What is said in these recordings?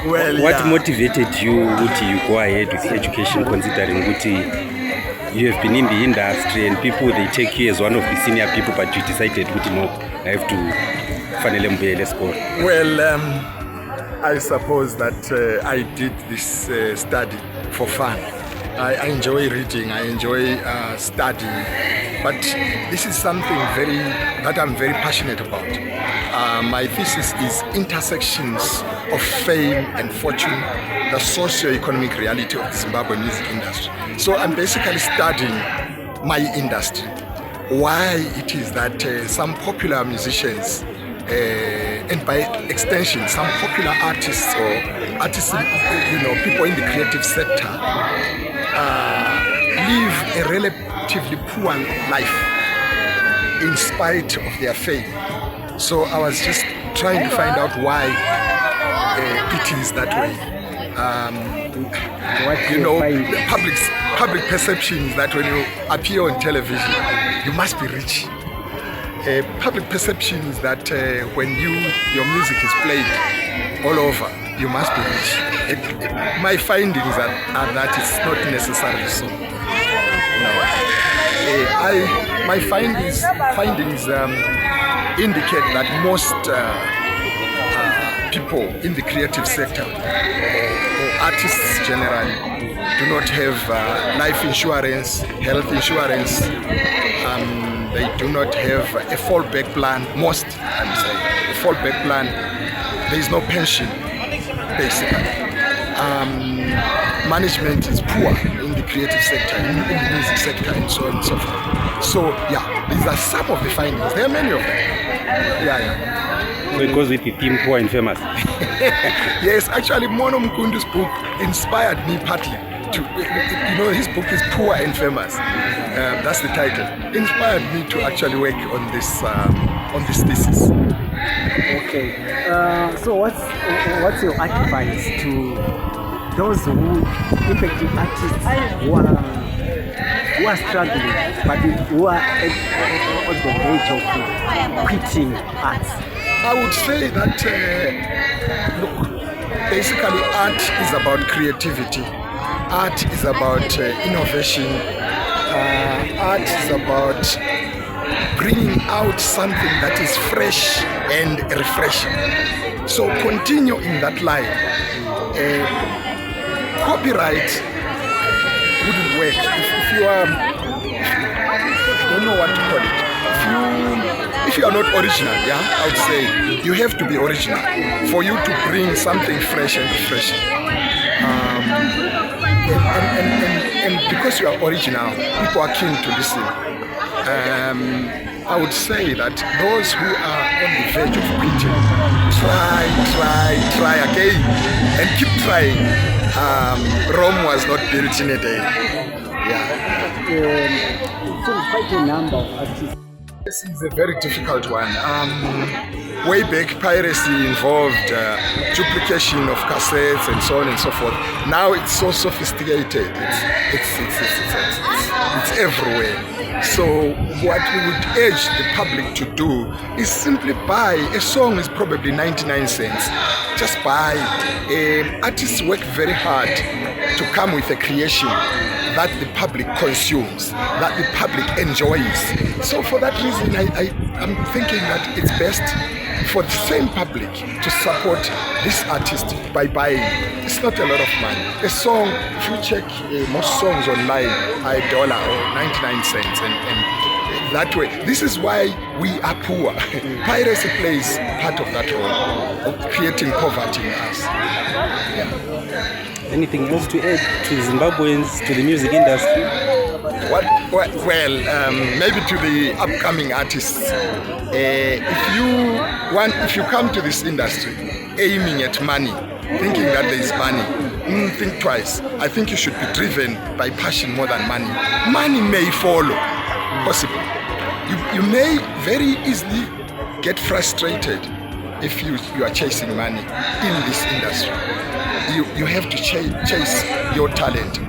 Well, what motivated you to go ahead with education, considering that you have been in the industry and people, they take you as one of the senior people, but you decided no, I have to finally mbuyele school? Well, I suppose that I did this study for fun. I enjoy reading, I enjoy studying, but this is something that I'm very passionate about. My thesis is intersections of fame and fortune, the socio-economic reality of the Zimbabwe music industry. So I'm basically studying my industry, why it is that some popular musicians and by extension some popular artists or people in the creative sector live a relatively poor life in spite of their fame. So I was just trying to find out why it is that way. Public perception is that when you appear on television, you must be rich. Public perception is that when your music is played all over, you must be rich. My findings are that it's not necessarily so. No. My findings indicate that most people in the creative sector or artists generally do not have life insurance, health insurance. They do not have a fallback plan. Most, I'm saying, a fallback plan. There is no pension, basically. Management is poor in the creative sector, in the music sector, and so on and so forth. So, yeah, these are some of the findings. There are many of them. Yeah. So it goes with the theme poor and famous. Yes, actually, Mono Mkundu's book inspired me partly. His book is Poor and Famous. That's the title. Inspired me to actually work on this thesis. Okay. So what's your advice to those effective artists who are struggling, but who are at the verge of quitting arts? I would say that basically art is about creativity. Art is about innovation. Art is about bringing out something that is fresh and refreshing. So continue in that line. Copyright wouldn't work if you are, I don't know what to call it. If you are not original, I would say you have to be original for you to bring something fresh and refreshing. And because you are original, people are keen to listen. I would say that those who are on the verge of quitting, try again, and keep trying. Rome was not built in a day. It's quite a number of artists. This is a very difficult one. Way back, piracy involved duplication of cassettes and so on and so forth. Now it's so sophisticated. It's everywhere. So what we would urge the public to do is simply buy. A song is probably 99 cents. Just buy. Artists work very hard to come with a creation that the public consumes, that the public enjoys. So for that reason, I'm thinking that it's best for the same public to support this artist by buying. It's not a lot of money. A song, if you check most songs online, are $1 or 99 cents, and that way. This is why we are poor. Piracy plays part of that role of creating poverty in us. Anything else to add to Zimbabweans, to the music industry? Maybe to the upcoming artists. If you come to this industry aiming at money, thinking that there is money, think twice. I think you should be driven by passion more than money. Money may follow, possibly. You may very easily get frustrated if you are chasing money in this industry. You have to chase your talent,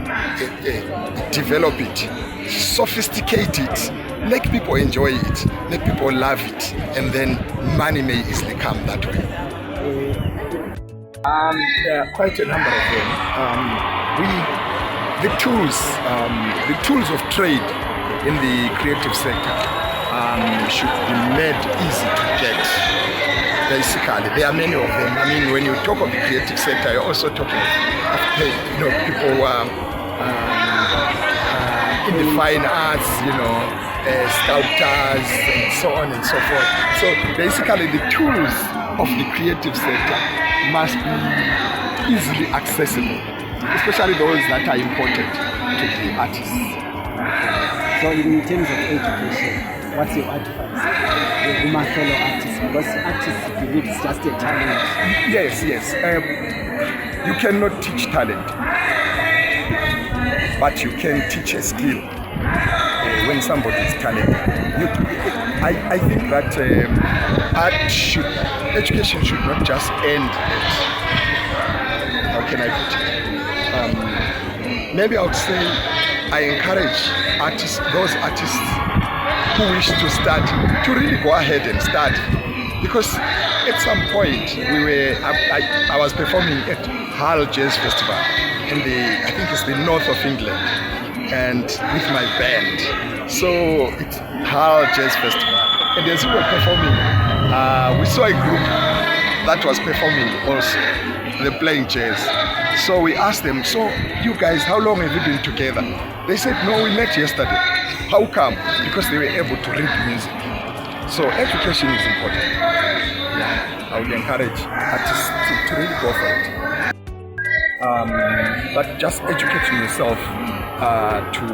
develop it, sophisticate it, make people enjoy it, make people love it, and then money may easily come that way. There are quite a number of them. The tools of trade in the creative sector should be made easy to get. Basically, there are many of them. I mean, when you talk of the creative sector, you're also talking of people who are in the fine arts, sculptors, and so on and so forth. So basically, the tools of the creative sector must be easily accessible, especially those that are important to the artists. So in terms of education, what's your advice to my fellow artists? Because artists believe it's just a talent. Yes. You cannot teach talent, but you can teach a skill. When somebody is talented, I think that education should not just end at, how can I put it? Maybe I would say I encourage those artists who wish to study to really go ahead and study, because at some point I was performing at Hull Jazz Festival in I think it's the north of England, and with my band. So it's Hull Jazz Festival, and as we were performing, we saw a group that was performing also. They're playing jazz. So we asked them, so you guys, how long have you been together? They said, no, we met yesterday. How come? Because they were able to read music. So education is important. I would encourage artists to really go for it. But just educating yourself to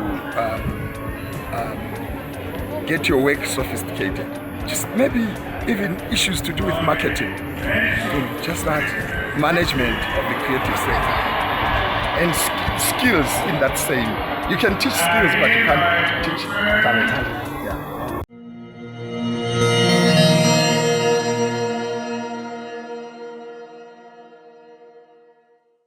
get your work sophisticated. Just maybe even issues to do with marketing. Just that management of the creative sector. And skills in that same. You can teach skills, but you can't teach talent.